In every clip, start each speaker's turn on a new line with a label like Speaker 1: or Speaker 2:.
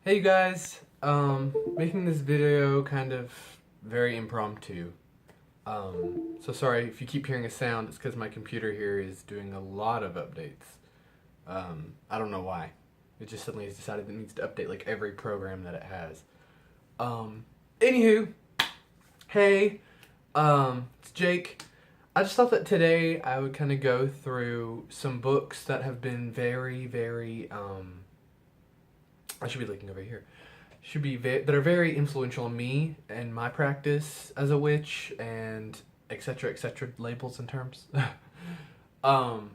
Speaker 1: Hey you guys, making this video kind of very impromptu. So sorry if you keep hearing a sound, it's because my computer here is doing a lot of updates. I don't know why. It just suddenly has decided it needs to update like every program that it has. Anywho, hey, it's Jake. I just thought that today I would kind of go through some books that have been very, I should be looking over here. That are very influential on me and my practice as a witch and etc. labels and terms. um,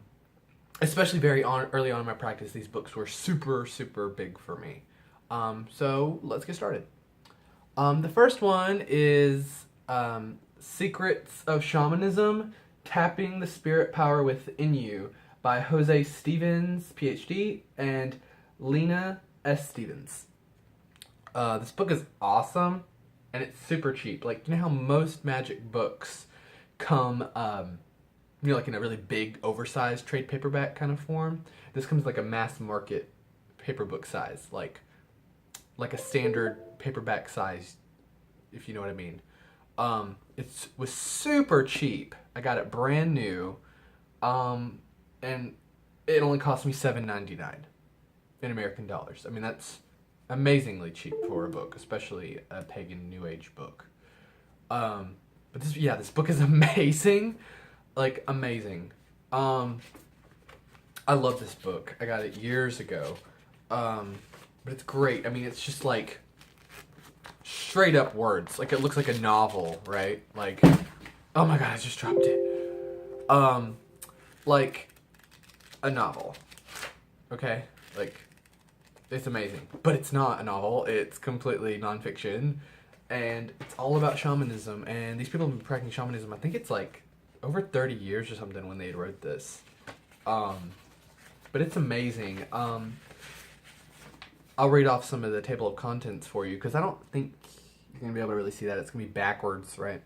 Speaker 1: Especially early on in my practice, these books were super big for me. So let's get started. The first one is Secrets of Shamanism: Tapping the Spirit Power Within You by Jose Stevens, PhD, and Lena S. Stevens. This book is awesome, and it's super cheap. Like, you know how most magic books come, like in a really big, oversized trade paperback kind of form? This comes like a mass market paper book size, like a standard paperback size, if you know what I mean. It was super cheap. I got it brand new, and it only cost me $7.99 in American dollars. I mean, that's amazingly cheap for a book, especially a pagan new age book. But this book is amazing, like amazing. I love this book. I got it years ago, but it's great. I mean, it's just like straight up words. Like, it looks like a novel, right? Like, oh my god, I just dropped it. Like a novel. Okay, like. It's amazing. But it's not a novel. It's completely nonfiction. And it's all about shamanism. And these people have been practicing shamanism, I think it's like over 30 years or something when they wrote this. But it's amazing. I'll read off some of the table of contents for you, because I don't think you're going to be able to really see that. It's going to be backwards, right?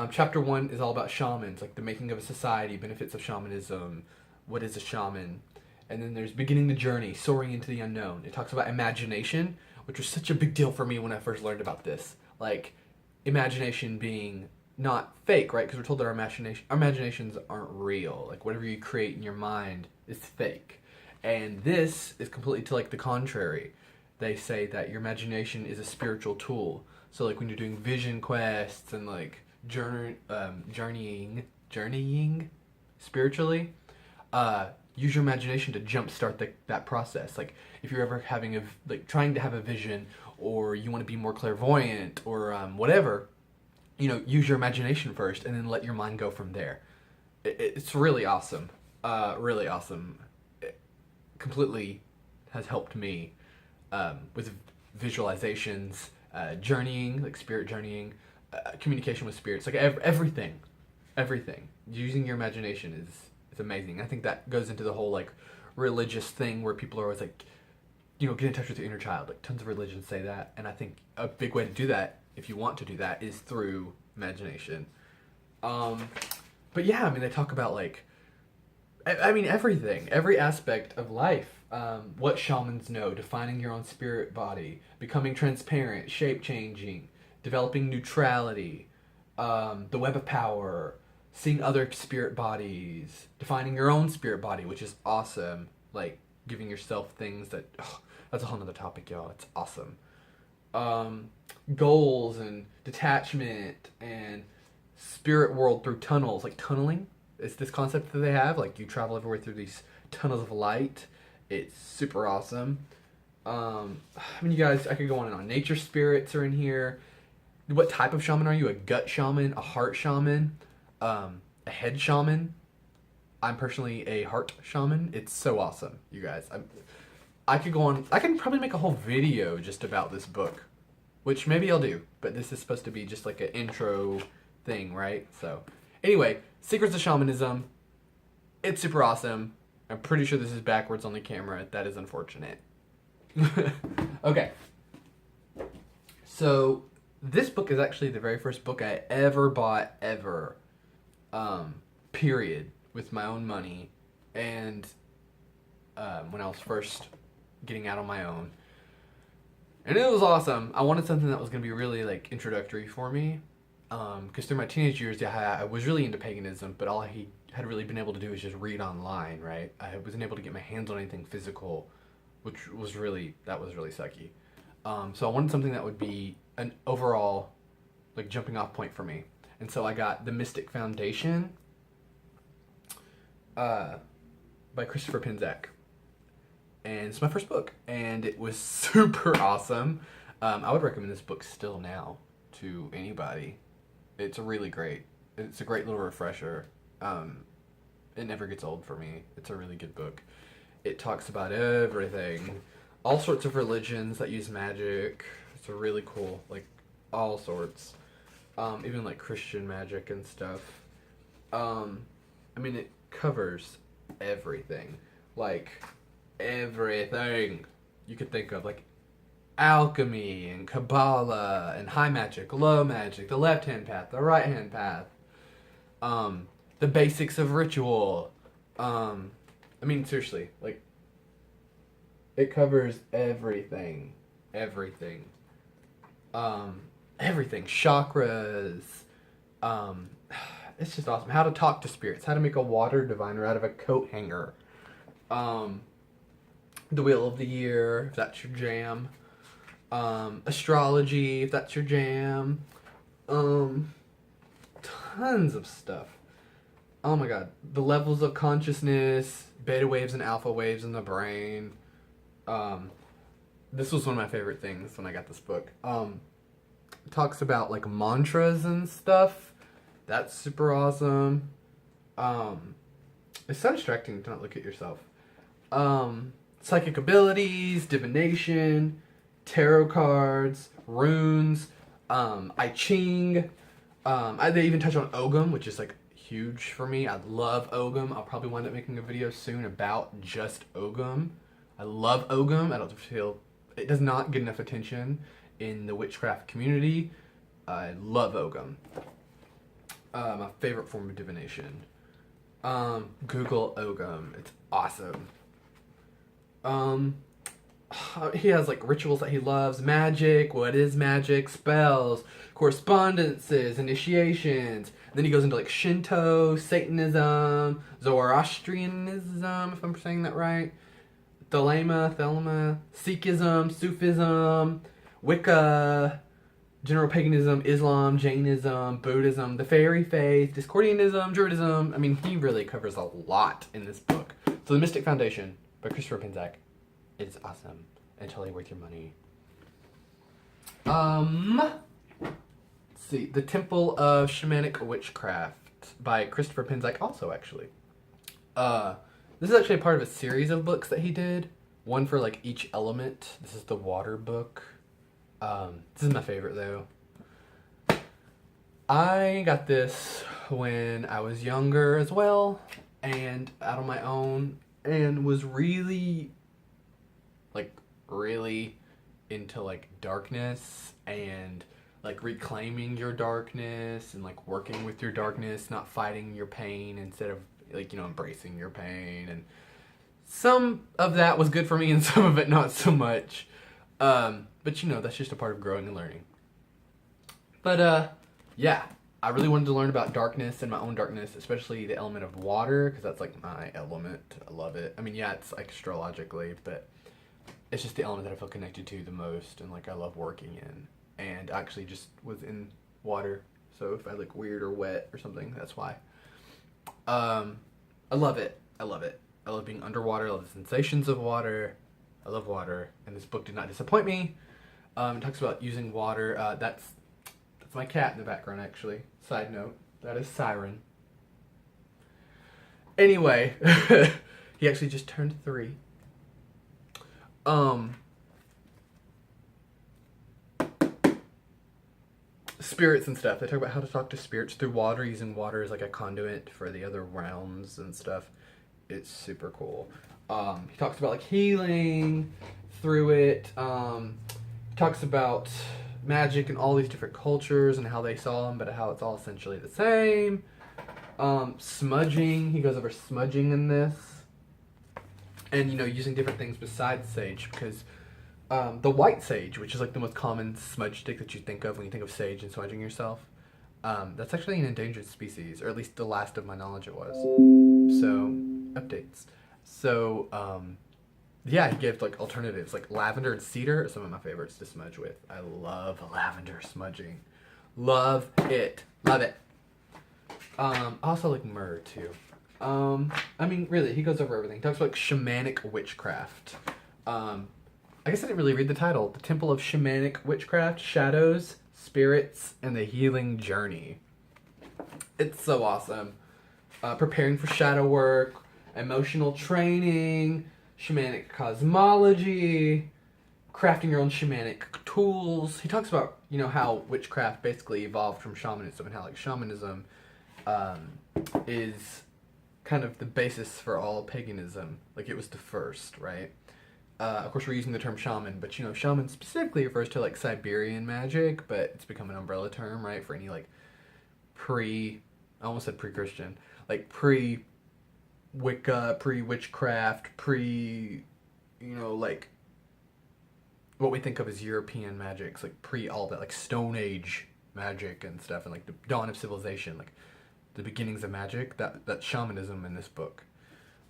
Speaker 1: Chapter 1 is all about shamans, like the making of a society, benefits of shamanism, what is a shaman. And then there's beginning the journey, soaring into the unknown. It talks about imagination, which was such a big deal for me when I first learned about this. Like, imagination being not fake, right? Because we're told that our imaginations aren't real. Like, whatever you create in your mind is fake. And this is completely to like the contrary. They say that your imagination is a spiritual tool. So like when you're doing vision quests and like journeying spiritually, use your imagination to jumpstart that process. Like, if you're ever trying to have a vision, or you want to be more clairvoyant, or whatever, use your imagination first, and then let your mind go from there. It's really awesome. Really awesome. It completely has helped me with visualizations, journeying, like spirit journeying, communication with spirits, like everything. Using your imagination is amazing. I think that goes into the whole like religious thing where people are always like, get in touch with your inner child. Like, tons of religions say that, and I think a big way to do that, if you want to do that, is through imagination. But yeah, I mean, they talk about like, I mean, everything, every aspect of life. What shamans know, defining your own spirit body, becoming transparent, shape changing, developing neutrality, the web of power, seeing other spirit bodies, defining your own spirit body, which is awesome. Like, giving yourself things that, that's a whole nother topic, y'all. It's awesome. Goals and detachment and spirit world through tunnels, like tunneling. It's this concept that they have. Like, you travel everywhere through these tunnels of light. It's super awesome. I mean, you guys, I could go on and on. Nature spirits are in here. What type of shaman are you? A gut shaman? A heart shaman? A head shaman? I'm personally a heart shaman. It's so awesome, you guys. I could go on. I can probably make a whole video just about this book, which maybe I'll do. But this is supposed to be just like an intro thing, right? So, anyway, Secrets of Shamanism. It's super awesome. I'm pretty sure this is backwards on the camera. That is unfortunate. Okay. So, this book is actually the very first book I ever bought, ever. Period, with my own money, and when I was first getting out on my own. And it was awesome. I wanted something that was going to be really like introductory for me. Because through my teenage years, yeah, I was really into paganism, but all he had really been able to do is just read online, right? I wasn't able to get my hands on anything physical, which was really sucky. So I wanted something that would be an overall like jumping off point for me. And so I got The Mystic Foundation by Christopher Pinzak. And it's my first book, and it was super awesome. I would recommend this book still now to anybody. It's really great. It's a great little refresher. It never gets old for me. It's a really good book. It talks about everything. All sorts of religions that use magic. It's a really cool, like, all sorts. Even, like, Christian magic and stuff. I mean, it covers everything. Like, everything you could think of. Like, alchemy and Kabbalah and high magic, low magic, the left-hand path, the right-hand path, the basics of ritual. I mean, seriously, like, it covers everything. Everything. Everything. Chakras. It's just awesome. How to talk to spirits. How to make a water diviner out of a coat hanger. The Wheel of the Year, if that's your jam. Astrology, if that's your jam. Tons of stuff. Oh my god. The levels of consciousness, beta waves and alpha waves in the brain. This was one of my favorite things when I got this book. It talks about like mantras and stuff. That's super awesome. It's so distracting to not look at yourself. Psychic abilities, divination, tarot cards, runes, I Ching. They even touch on Ogum, which is like huge for me. I love Ogum. I'll probably wind up making a video soon about just Ogum. I love Ogum. I don't feel it does not get enough attention in the witchcraft community. I love Ogum. My favorite form of divination. Google Ogum. It's awesome. He has like rituals that he loves, magic, what is magic, spells, correspondences, initiations. And then he goes into like Shinto, Satanism, Zoroastrianism, if I'm saying that right, Thelema, Sikhism, Sufism, Wicca, general paganism, Islam, Jainism, Buddhism, the fairy faith, Discordianism, Druidism. I mean, he really covers a lot in this book. So The Mystic Foundation by Christopher Pinzak. It's awesome and totally worth your money. Let's see. The Temple of Shamanic Witchcraft by Christopher Pinzak also, actually. This is actually a part of a series of books that he did. One for, like, each element. This is the water book. This is my favorite, though. I got this when I was younger as well, and out on my own, and was really into like darkness and like reclaiming your darkness and like working with your darkness, not fighting your pain instead of like, you know, embracing your pain. And some of that was good for me and some of it not so much. But you know, that's just a part of growing and learning. But yeah, I really wanted to learn about darkness and my own darkness, especially the element of water, because that's like my element. I love it. I mean, yeah, it's like astrologically, but it's just the element that I feel connected to the most and like I love working in. And I actually just was in water, so if I look weird or wet or something, that's why. I love it. I love it. I love being underwater. I love the sensations of water. I love water, and this book did not disappoint me. It talks about using water. That's my cat in the background, actually. Side note, that is Siren. Anyway, he actually just turned 3. Spirits and stuff. They talk about how to talk to spirits through water, using water as like a conduit for the other realms and stuff. It's super cool. He talks about like healing through it. He talks about magic in all these different cultures and how they saw them, but how it's all essentially the same. Smudging. He goes over smudging in this. And, you know, using different things besides sage, because The white sage, which is like the most common smudge stick that you think of when you think of sage and smudging yourself. That's actually an endangered species, or at least the last of my knowledge it was. So, updates. So, yeah, he gave like alternatives, like lavender and cedar are some of my favorites to smudge with. I love lavender smudging. Love it. Love it. I also like myrrh too. I mean, really, he goes over everything. He talks about like, shamanic witchcraft. I guess I didn't really read the title. The Temple of Shamanic Witchcraft, Shadows, Spirits, and the Healing Journey. It's so awesome. Preparing for shadow work, emotional training, shamanic cosmology, crafting your own shamanic tools. He talks about, you know, how witchcraft basically evolved from shamanism and how like shamanism is kind of the basis for all paganism. Like it was the first, right? Of course, we're using the term shaman, but you know, shaman specifically refers to like Siberian magic, but it's become an umbrella term, right, for any like I almost said pre-Christian, like pre-Wicca, pre-witchcraft, you know, like what we think of as European magics, like pre all that, like Stone Age magic and stuff, and like the dawn of civilization, like the beginnings of magic. That's shamanism in this book.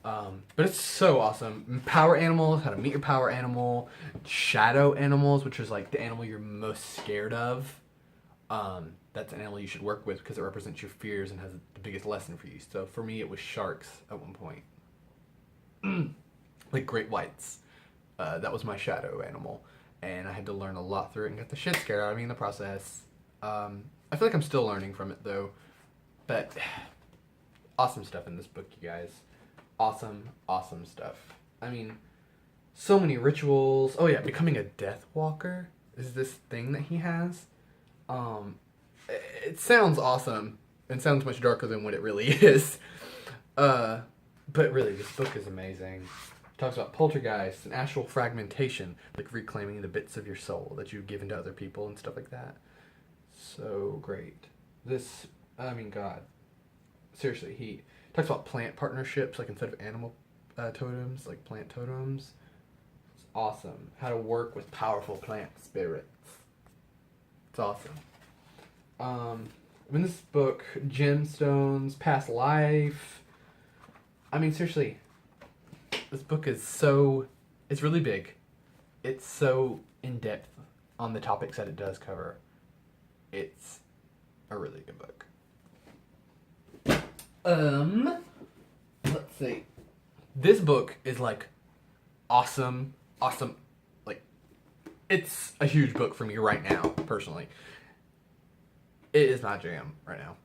Speaker 1: But it's so awesome. Power animals, how to meet your power animal. Shadow animals, which is like the animal you're most scared of. That's an animal you should work with because it represents your fears and has the biggest lesson for you. So for me, it was sharks at one point. Like great whites. That was my shadow animal. And I had to learn a lot through it and get the shit scared out of me in the process. I feel like I'm still learning from it though. But awesome stuff in this book, you guys. Awesome stuff. I mean, so many rituals. Oh yeah, becoming a death walker is this thing that he has. It sounds awesome and sounds much darker than what it really is. But really, this book is amazing. It talks about poltergeist and astral fragmentation, like reclaiming the bits of your soul that you've given to other people and stuff like that. So great. I mean, God. Seriously, he talks about plant partnerships, like instead of animal totems, like plant totems. It's awesome. How to work with powerful plant spirits. It's awesome. In this book, gemstones, past life. I mean, seriously, this book is it's really big. It's so in-depth on the topics that it does cover. It's a really good book. Let's see. This book is like awesome. Like, it's a huge book for me right now, personally. It is my jam right now.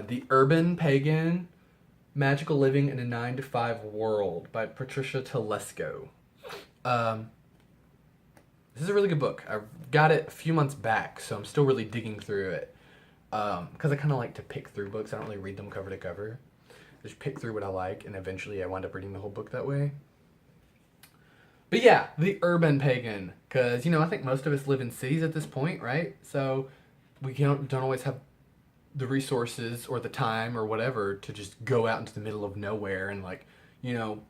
Speaker 1: The Urban Pagan, Magical Living in a 9-to-5 World by Patricia Telesco. This is a really good book. I got it a few months back, so I'm still really digging through it. Because I kind of like to pick through books. I don't really read them cover to cover. Just pick through what I like, and eventually I wind up reading the whole book that way. But yeah, the Urban Pagan. Because, you know, I think most of us live in cities at this point, right? So we don't always have the resources or the time or whatever to just go out into the middle of nowhere and, like, you know,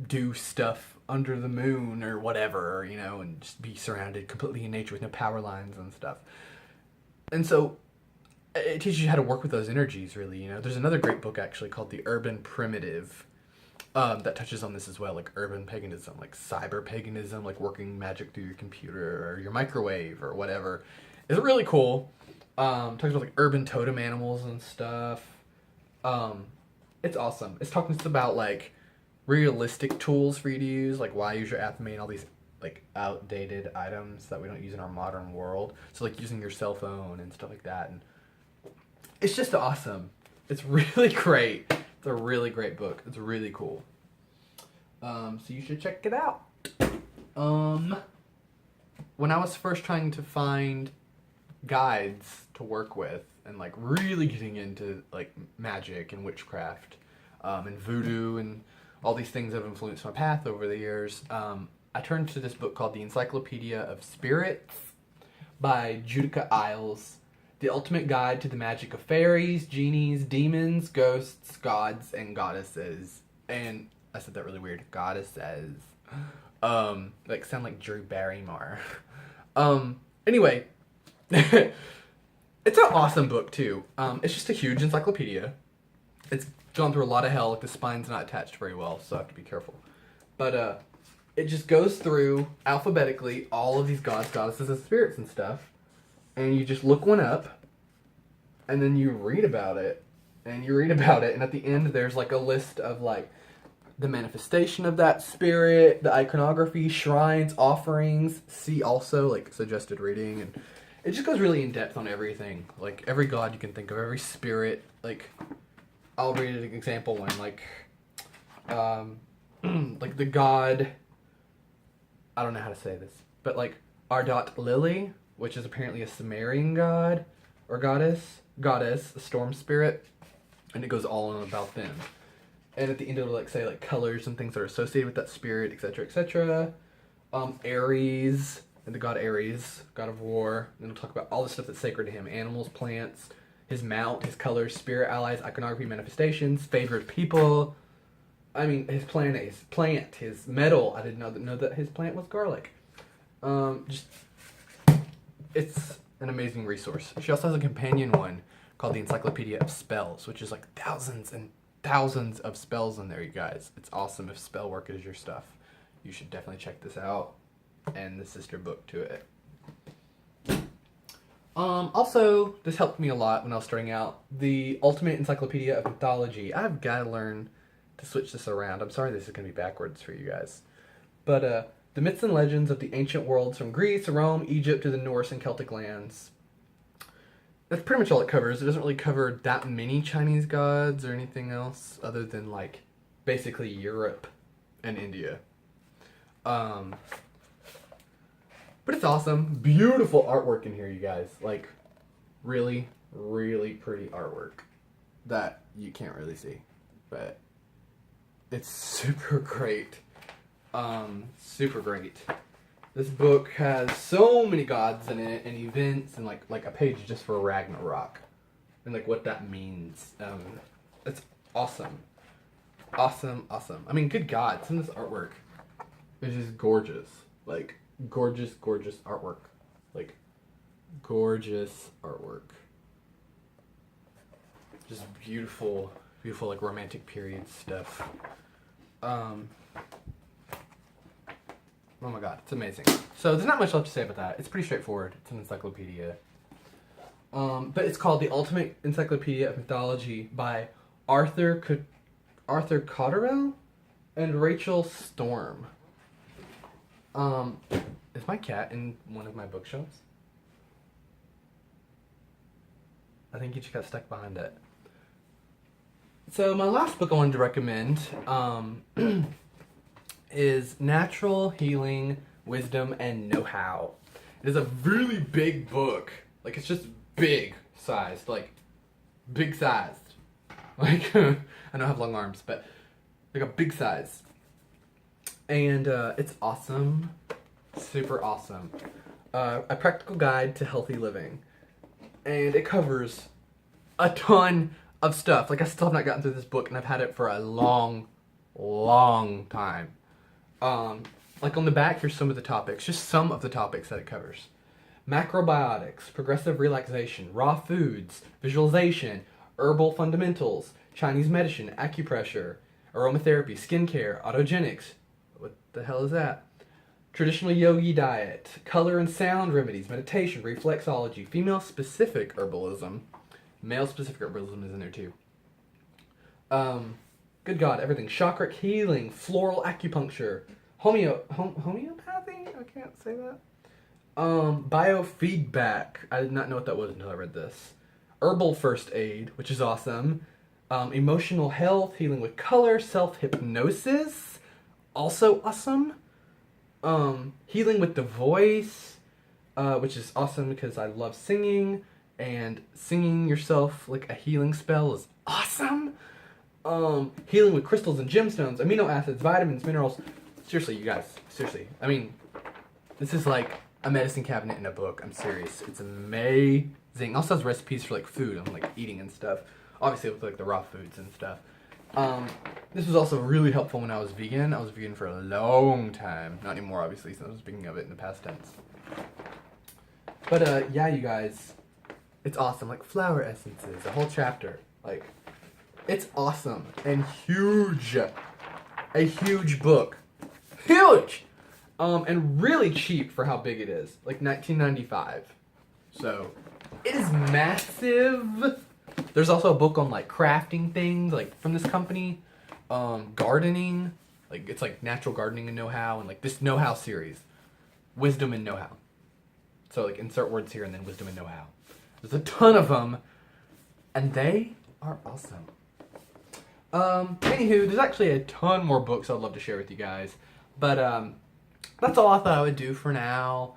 Speaker 1: do stuff under the moon or whatever, you know, and just be surrounded completely in nature with no power lines and stuff. And so it teaches you how to work with those energies, really, you know. There's another great book, actually, called The Urban Primitive, that touches on this as well, like urban paganism, like cyber paganism, like working magic through your computer or your microwave or whatever. It's really cool. Talks about, like, urban totem animals and stuff. It's awesome. It's talking about, like, realistic tools for you to use, like why use your athame and all these, like, outdated items that we don't use in our modern world. So, like, using your cell phone and stuff like that, and it's just awesome. It's really great. It's a really great book. It's really cool. So you should check it out. When I was first trying to find guides to work with and, like, really getting into, like, magic and witchcraft, and voodoo and all these things that have influenced my path over the years, I turned to this book called The Encyclopedia of Spirit by Judica Isles. The ultimate guide to the magic of fairies, genies, demons, ghosts, gods, and goddesses. And I said that really weird. Goddesses. Like sound like Drew Barrymore. Anyway, it's an awesome book too. It's just a huge encyclopedia. It's gone through a lot of hell. Like the spine's not attached very well, so I have to be careful. But it just goes through alphabetically all of these gods, goddesses, and spirits and stuff, and you just look one up, and then you read about it, and you read about it, and at the end there's like a list of like the manifestation of that spirit, the iconography, shrines, offerings. See also like suggested reading, and it just goes really in depth on everything. Like every god you can think of, every spirit. Like I'll read an example one, like like the god. I don't know how to say this, but like Ardot Lily, which is apparently a Sumerian god or goddess, a storm spirit, and it goes all on about them. And at the end it'll like say like colors and things that are associated with that spirit, etc., etc. Ares, and the god Ares, god of war. And it'll talk about all the stuff that's sacred to him: animals, plants, his mount, his colors, spirit allies, iconography, manifestations, favored people. I mean, his plant, his metal. I didn't know that his plant was garlic. It's an amazing resource. She also has a companion one called the Encyclopedia of Spells, which is like thousands and thousands of spells in there, you guys. It's awesome. If spell work is your stuff, you should definitely check this out. And the sister book to it. Also, this helped me a lot when I was starting out. The Ultimate Encyclopedia of Mythology. I've got to learn to switch this around. I'm sorry this is going to be backwards for you guys. But, the myths and legends of the ancient worlds from Greece, Rome, Egypt to the Norse and Celtic lands. That's pretty much all it covers. It doesn't really cover that many Chinese gods or anything else other than, like, basically Europe and India. But it's awesome. Beautiful artwork in here, you guys. Like, really, really pretty artwork that you can't really see. But it's super great. Super great. This book has so many gods in it and events and like a page just for Ragnarok and like what that means. It's awesome. Awesome. I mean, good God, some of this artwork is just gorgeous. Like gorgeous artwork. Like gorgeous artwork. Just beautiful like romantic period stuff. Oh my God, it's amazing. So there's not much left to say about that. It's pretty straightforward. It's an encyclopedia. But it's called The Ultimate Encyclopedia of Mythology by Arthur Cotterell and Rachel Storm. Is my cat in one of my bookshelves? I think he just got stuck behind it. So my last book I wanted to recommend, is Natural Healing, Wisdom, and Know-How. It is a really big book. Like, it's just big sized. Like, big sized. Like, I don't have long arms, but like a big size. And it's awesome. Super awesome. A practical guide to healthy living. And it covers a ton of stuff. Like, I still have not gotten through this book, and I've had it for a long time. Like on the back, here's some of the topics, just some of the topics that it covers. Macrobiotics, progressive relaxation, raw foods, visualization, herbal fundamentals, Chinese medicine, acupressure, aromatherapy, skincare, autogenics. What the hell is that? Traditional yogi diet, color and sound remedies, meditation, reflexology, female-specific herbalism. Male-specific herbalism is in there too. Good God, everything. Chakra healing, floral acupuncture, homeopathy? I can't say that. Biofeedback. I did not know what that was until I read this. Herbal first aid, which is awesome. Emotional health, healing with color, self-hypnosis, also awesome. Healing with the voice, which is awesome because I love singing, and singing yourself like a healing spell is awesome. Healing with crystals and gemstones, amino acids, vitamins, minerals. Seriously, you guys. Seriously. I mean, this is like a medicine cabinet in a book. I'm serious. It's amazing. Also has recipes for like food and like eating and stuff. Obviously with like the raw foods and stuff. This was also really helpful when I was vegan. I was vegan for a long time. Not anymore, obviously, since I was speaking of it in the past tense. But, yeah, you guys, it's awesome. Like, flower essences, a whole chapter. Like, it's awesome and huge. A huge book. Huge! And really cheap for how big it is. Like, $19.95. So, it is massive. There's also a book on, like, crafting things, like, from this company. Gardening. Like, it's, like, natural gardening and know-how. And, like, this know-how series. Wisdom and know-how. So, like, insert words here and then wisdom and know-how. There's a ton of them. And they are awesome. Anywho, there's actually a ton more books I'd love to share with you guys. But, that's all I thought I would do for now.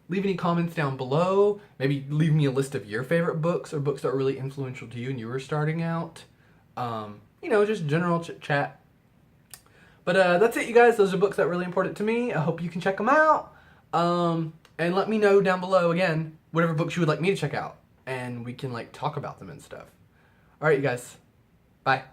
Speaker 1: Leave any comments down below. Maybe leave me a list of your favorite books or books that are really influential to you and you were starting out. You know, just general chit-chat. But that's it, you guys. Those are books that are really important to me. I hope you can check them out. And let me know down below, again, whatever books you would like me to check out. And we can, like, talk about them and stuff. Alright, you guys. Bye.